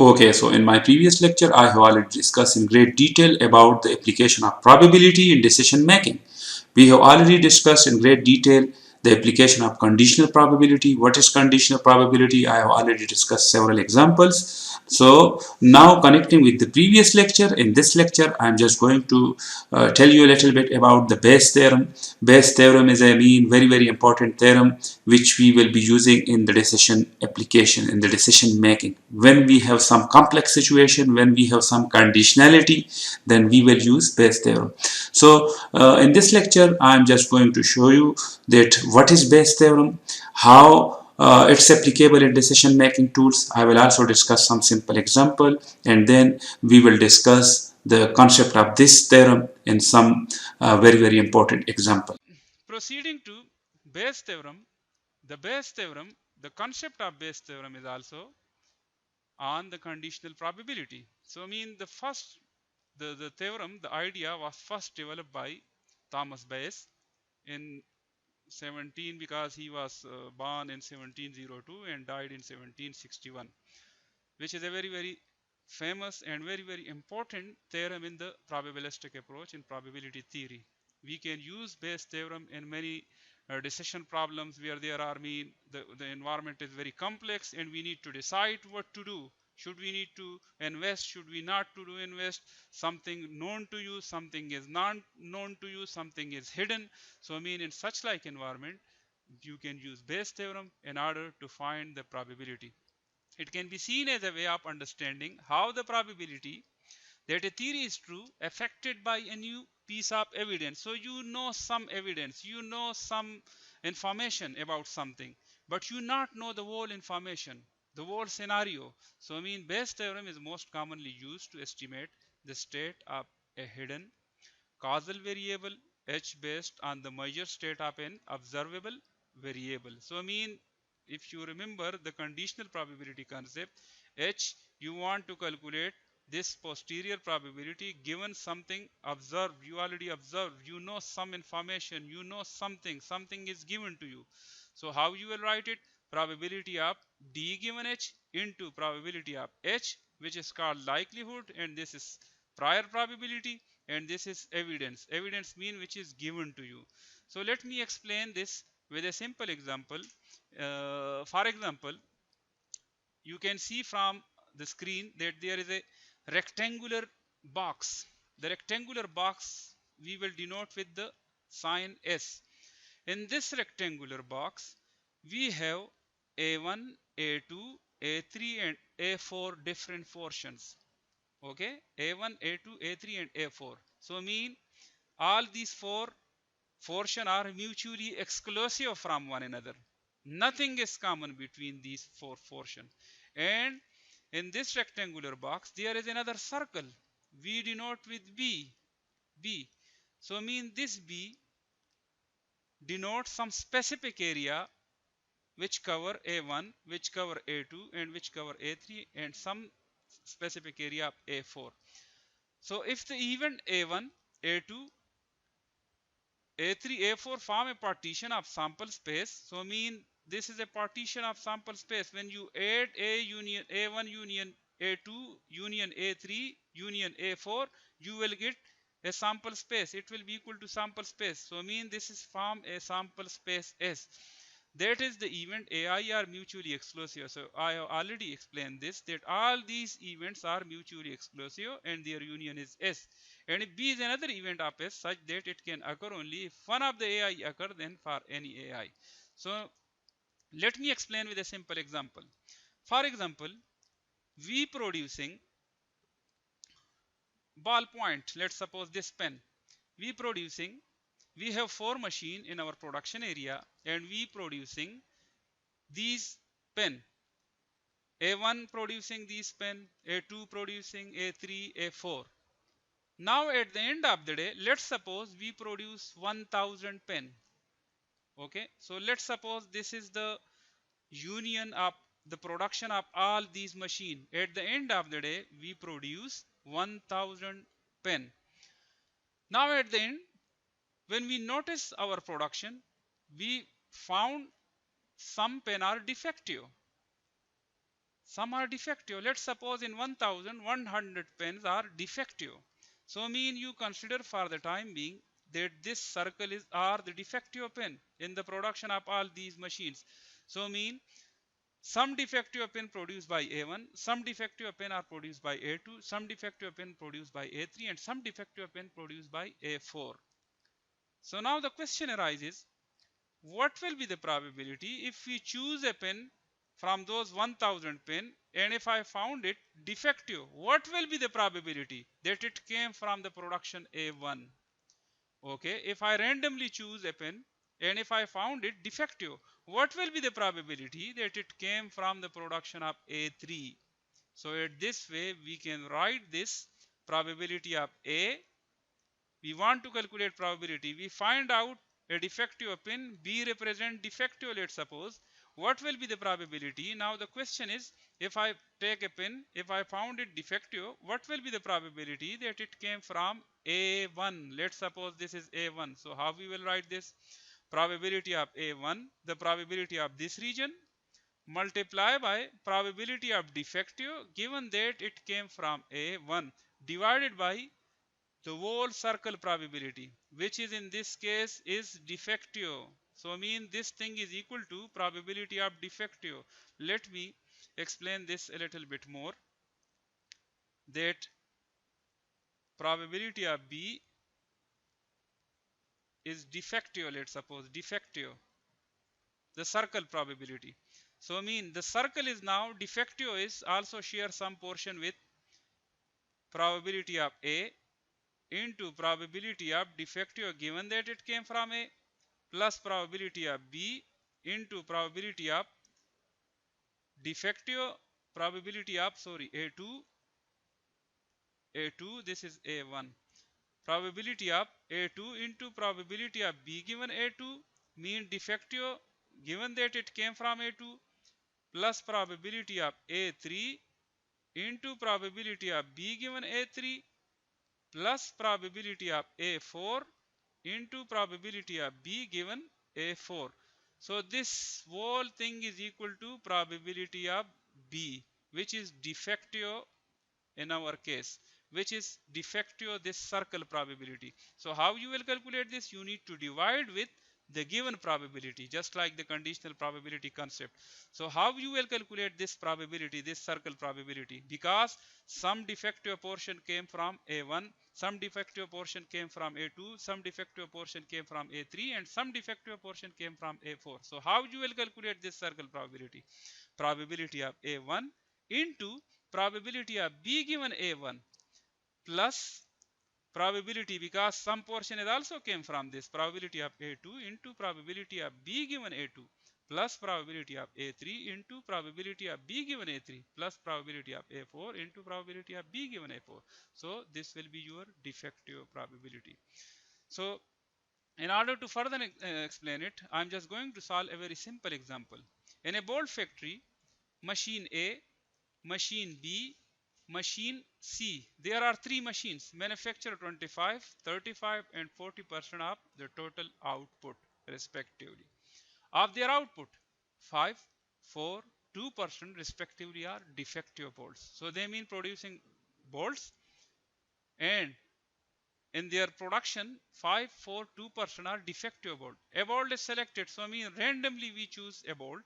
Okay, so in my previous lecture, I have already discussed in great detail about the application of probability in decision making. We have already discussed in great detail the application of conditional probability. What is conditional probability? I have already discussed several examples. So now connecting with the previous lecture, in this lecture, I'm just going to tell you a little bit about the Bayes theorem. Bayes theorem is a very important theorem which we will be using in the decision application, in the decision making. When we have some complex situation, when we have some conditionality, then we will use Bayes theorem. So in this lecture, I'm just going to show you that what is Bayes theorem, how it's applicable in decision making tools. I will also discuss some simple example, and then we will discuss the concept of this theorem in some very important example. Proceeding to Bayes theorem, Bayes theorem, the concept of Bayes theorem is also on the conditional probability. So, I mean, the theorem, the idea was first developed by Thomas Bayes in 17, because he was born in 1702 and died in 1761, which is a very famous and very important theorem in the probabilistic approach in probability theory. We can use Bayes theorem in many decision problems where there are the environment is very complex and we need to decide what to do. Should we need to invest? Should we not to do invest? Something known to you, something is not known to you, something is hidden. So I mean, in such like environment, you can use Bayes theorem in order to find the probability. It can be seen as a way of understanding how the probability that a theory is true affected by a new piece of evidence. So you know some evidence, you know some information about something, but you not know the whole information, the whole scenario. So I mean, Bayes theorem is most commonly used to estimate the state of a hidden causal variable h based on the measure state of an observable variable. So I mean, if you remember the conditional probability concept, h, you want to calculate this posterior probability given something observed, you already observed, you know some information, you know something is given to you. So how you will write it? Probability of d given h into probability of h, which is called likelihood, and this is prior probability, and this is evidence. Evidence mean which is given to you. So let me explain this with a simple example. For example, you can see from the screen that there is a rectangular box. The rectangular box we will denote with the sign S. In this rectangular box, we have A1, A2, A3 and A4 different portions. Okay, A1, A2, A3 and A4. So mean all these four portions are mutually exclusive from one another. Nothing is common between these four portions. And in this rectangular box, there is another circle. We denote with B. B. So mean this B denotes some specific area which cover A1, which cover A2, and which cover A3, and some specific area of A4. So if the event A1, A2, A3, A4 form a partition of sample space, so mean this is a partition of sample space. When you add A union A1 union A2 union A3 union A4, you will get a sample space. It will be equal to sample space. So mean this is form a sample space S. That is the event AI are mutually exclusive. So I have already explained this, that all these events are mutually exclusive and their union is S. And if B is another event of S such that it can occur only if one of the AI occur, then for any AI. So let me explain with a simple example. For example, we producing ballpoint, let's suppose this pen. We producing, we have four machine in our production area and we producing these pen. A1 producing these pen, A2 producing, A3, A4. Now at the end of the day, let's suppose we produce 1000 pen. Okay, so let's suppose this is the union of the production of all these machine. At the end of the day, we produce 1000 pen. Now at the end, when we notice our production, we found some pen are defective. some are defective. Let's suppose in 1100 pens are defective. So mean you consider for the time being that this circle is are the defective pen in the production of all these machines. So mean some defective pen produced by A1, some defective pen are produced by A2, some defective pen produced by A3, and some defective pen produced by A4. So now the question arises, what will be the probability if we choose a pen from those 1000 pen, and if I found it defective, what will be the probability that it came from the production A1? Okay, if I randomly choose a pen and if I found it defective, what will be the probability that it came from the production of A3? So at this way we can write this probability of A. We want to calculate probability. We find out a defective pin. B represent defective, let's suppose. What will be the probability? Now the question is, if I take a pin, if I found it defective, what will be the probability that it came from A1? Let's suppose this is A1. So how we will write this? Probability of A1, the probability of this region, multiply by probability of defective given that it came from A1, divided by the whole circle probability, which is in this case is defective. So mean this thing is equal to probability of defective. Let me explain this a little bit more, that probability of B is defective, let's suppose defective, the circle probability. So mean the circle is now defective is also share some portion with probability of A into probability of defective given that it came from A, plus probability of B into probability of defective, probability of A2, this is A1, probability of A2 into probability of B given A2 mean defective given that it came from A2, plus probability of A3 into probability of B given A3, plus probability of A4 into probability of B given A4. So this whole thing is equal to probability of B, which is defective in our case, which is defective this circle probability. So how you will calculate this? You need to divide with the given probability, just like the conditional probability concept. So how you will calculate this probability, this circle probability? Because some defective portion came from A1, some defective portion came from A2, some defective portion came from A3, and some defective portion came from A4. So how you will calculate this circle probability? Probability of A1 into probability of B given A1 plus probability, because some portion is also came from this, probability of A2 into probability of B given A2 plus probability of A3 into probability of B given A3 plus probability of A4 into probability of B given A4. So this will be your defective probability. So in order to further explain it, I'm just going to solve a very simple example. In a bolt factory, machine A, machine B, machine C. There are three machines manufacture 25, 35 and 40% of the total output respectively. Of their output, 5, 4, 2% respectively are defective bolts. So they mean producing bolts, and in their production 5, 4, 2% are defective bolt. A bolt is selected, so I mean randomly we choose a bolt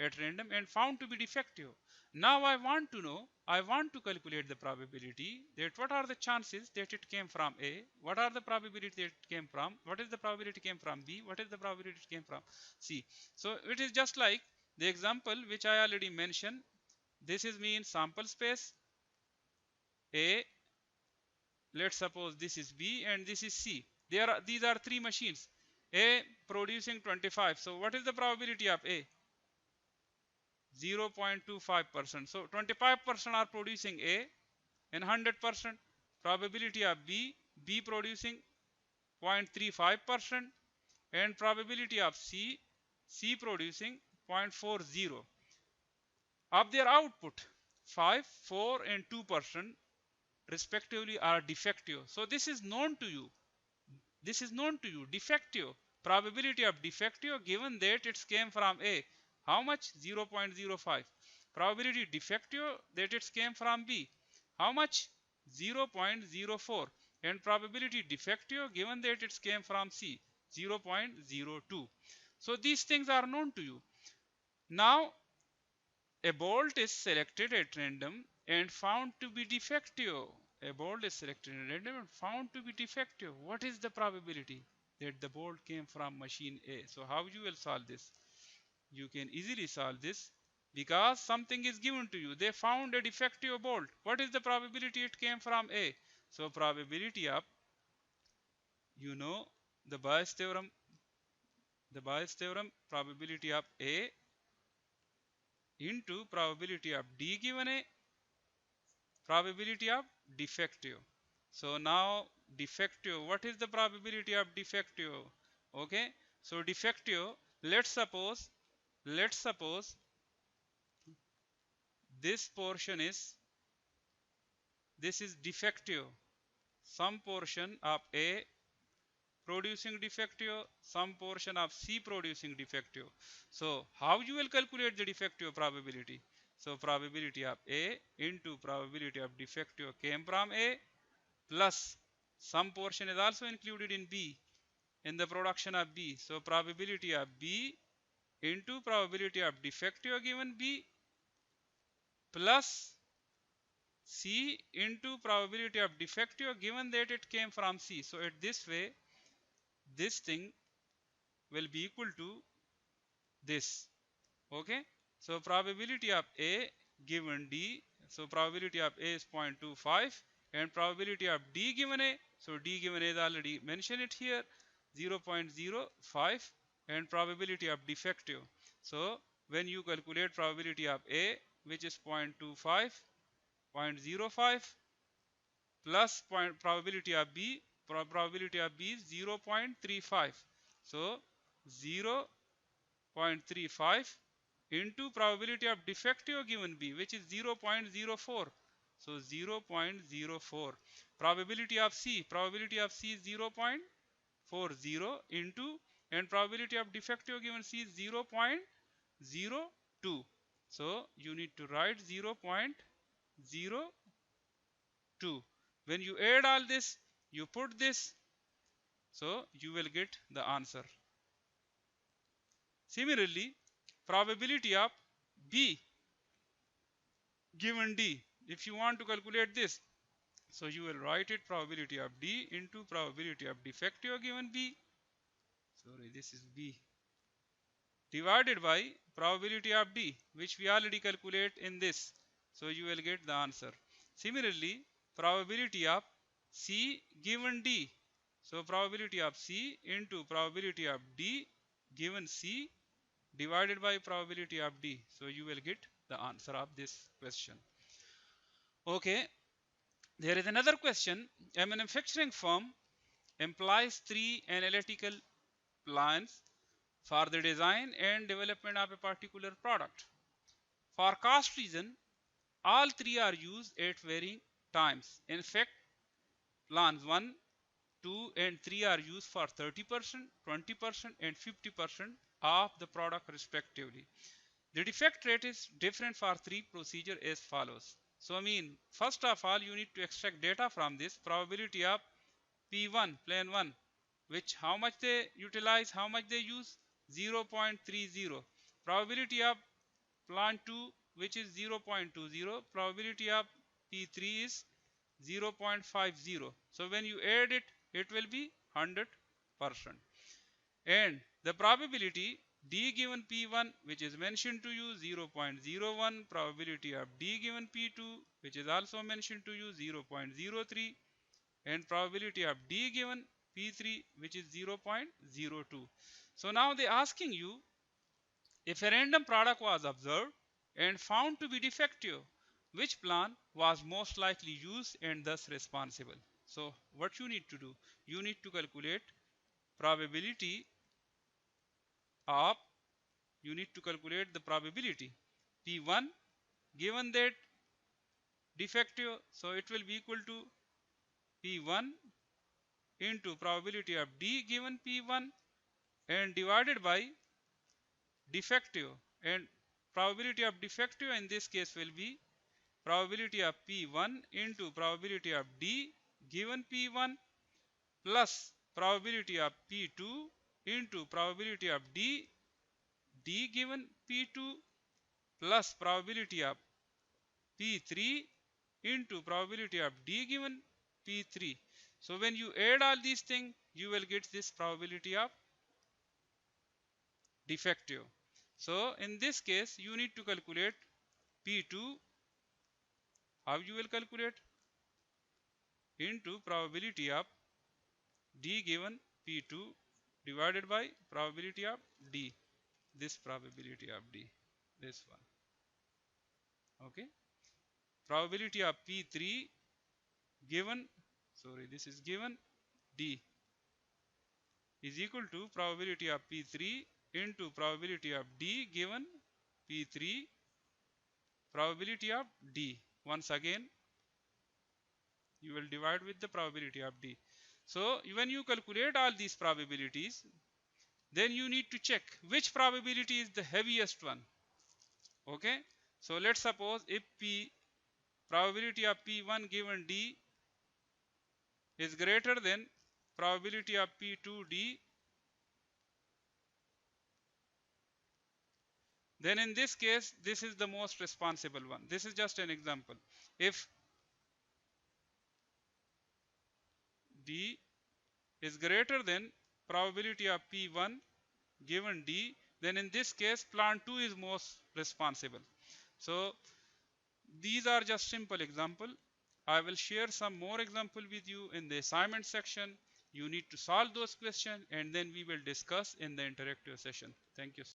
at random and found to be defective. Now I want to calculate the probability that what are the chances that it came from A, what are the probability that it came from, what is the probability came from B, what is the probability it came from C. So it is just like the example which I already mentioned. This is mean sample space A, let's suppose this is B and this is C. These are three machines. A producing 25. So what is the probability of A? 0.25%. So 25% are producing A and 100%. Probability of B producing 0.35%, and probability of C producing 0.40. Of their output, 5, 4 and 2% respectively are defective. So this is known to you. This is known to you, defective. Probability of defective given that it came from A. How much? 0.05. probability defective that it came from B. How much? 0.04. And probability defective given that it came from C, 0.02. So these things are known to you. Now a bolt is selected at random and found to be defective. A bolt is selected at random and found to be defective. What is the probability that the bolt came from machine A? So how you will solve this? You can easily solve this because something is given to you. They found a defective bolt. What is the probability it came from A? So probability of, you know, the Bayes theorem, probability of A into probability of D given A, probability of defective. So now defective, what is the probability of defective? Okay, so defective, let's suppose this portion is, this is defective, some portion of A producing defective, some portion of C producing defective. So how you will calculate the defective probability? So probability of A into probability of defective came from A plus some portion is also included in B in the production of B. So probability of B into probability of defective given B plus C into probability of defective given that it came from C. So at this way, this thing will be equal to this. Okay, so probability of A given D, so probability of A is 0.25 and probability of D given A, so D given A is already mentioned it here, 0.05, and probability of defective. So when you calculate probability of A, which is 0.25, 0.05 plus probability of B, probability of B is 0.35. So 0.35 into probability of defective given B, which is 0.04. So 0.04. Probability of C is 0.40 into, and probability of defective given C is 0.02. So you need to write 0.02. When you add all this, you put this, so you will get the answer. Similarly, probability of B given D, if you want to calculate this, so you will write it probability of D into probability of defective given B, sorry, this is B, divided by probability of D, which we already calculate in this, so you will get the answer. Similarly, probability of C given D, so probability of C into probability of D given C divided by probability of D, so you will get the answer of this question. Okay, there is another question. A manufacturing firm employs 3 analytical plans for the design and development of a particular product. For cost reason, all 3 are used at varying times. In fact, plans 1, 2 and 3 are used for 30%, 20% and 50% of the product respectively. The defect rate is different for 3 procedure as follows. So first of all, you need to extract data from this. Probability of P1, plan 1, which how much they utilize, how much they use, 0.30. Probability of plan 2, which is 0.20. Probability of P3 is 0.50. So when you add it, it will be 100%. And the probability D given P1, which is mentioned to you, 0.01. Probability of D given P2, which is also mentioned to you, 0.03. And probability of D given P3, which is 0.02. So now they are asking you, if a random product was observed and found to be defective, which plan was most likely used and thus responsible? So what you need to do, you need to calculate probability of, you need to calculate the probability P1 given that defective, so it will be equal to P1 into probability of D given P1 and divided by defective, and probability of defective in this case will be probability of P1 into probability of D given P1 plus probability of P2 into probability of D given P2 plus probability of P3 into probability of D given P3. So when you add all these things, you will get this probability of defective. So in this case, you need to calculate P2. How you will calculate? Into probability of D given P2 divided by probability of D. This probability of D. This one. Okay. Probability of P3 given, this is given D is equal to probability of P3 into probability of D given P3 probability of D. Once again, you will divide with the probability of D. So when you calculate all these probabilities, then you need to check which probability is the heaviest one. Okay. So let's suppose if probability of P1 given D is greater than probability of P2D, then in this case, this is the most responsible one. This is just an example. If D is greater than probability of P1 given D, then in this case, plant 2 is most responsible. So these are just simple example. I will share some more example with you in the assignment section. You need to solve those questions and then we will discuss in the interactive session. Thank you.